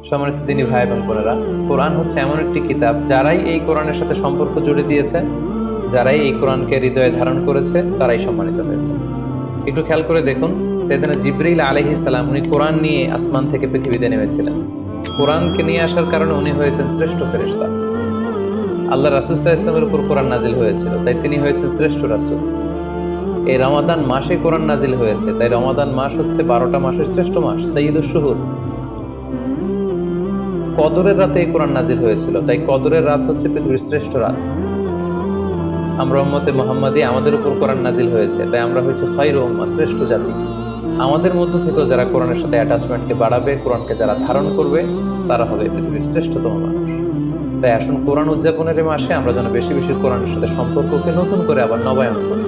সম্মানিত দিনী ভাই এবং বোনেরা, কোরআন হচ্ছে এমন একটি কিতাব, যারাই এই কোরআনের সাথে সম্পর্ক জুড়ে দিয়েছে, যারাই এই কোরআনকে হৃদয়ে ধারণ করেছে, তারাই সম্মানিত হয়েছে। একটু খেয়াল করে দেখুন, সাইয়েদনা জিবরিল আলাইহিস সালাম উনি কোরআন নিয়ে আসমান থেকে পৃথিবীতে নেমেছিলেন। কোরআনকে নিয়ে আসার কারণে উনি হয়েছেন শ্রেষ্ঠ ফেরেশতা। আল্লাহ রাসূল সাল্লাল্লাহু আলাইহি ওয়াসাল্লামের উপর কোরআন নাজিল হয়েছিল, তাই তিনি হয়েছেন শ্রেষ্ঠ রাসূল। এই রমাদান মাসে কোরআন নাজিল হয়েছে, তাই রমাদান মাস হচ্ছে 12টা মাসের শ্রেষ্ঠ মাস, সাইয়্যিদুশ শুহুর। কদরের রাতে এই কোরআন নাজিল হয়েছিল, তাই কদরের রাত হচ্ছে পৃথিবীর শ্রেষ্ঠ রাত। আমরা উম্মতে মুহাম্মাদি, আমাদের উপর কোরআন নাজিল হয়েছে, তাই আমরা হচ্ছে খায়রু উম্মাহ, শ্রেষ্ঠ জাতি। আমাদের মধ্য থেকেও যারা কোরআনের সাথে অ্যাটাচমেন্টকে বাড়াবে, কোরআনকে যারা ধারণ করবে, তারা হবে পৃথিবীর শ্রেষ্ঠতম মানুষ। তাই আসুন কোরআন উদযাপনের এই মাসে আমরা যেন বেশি বেশি কোরআনের সাথে সম্পর্ককে নতুন করে আবার নবায়ন করি।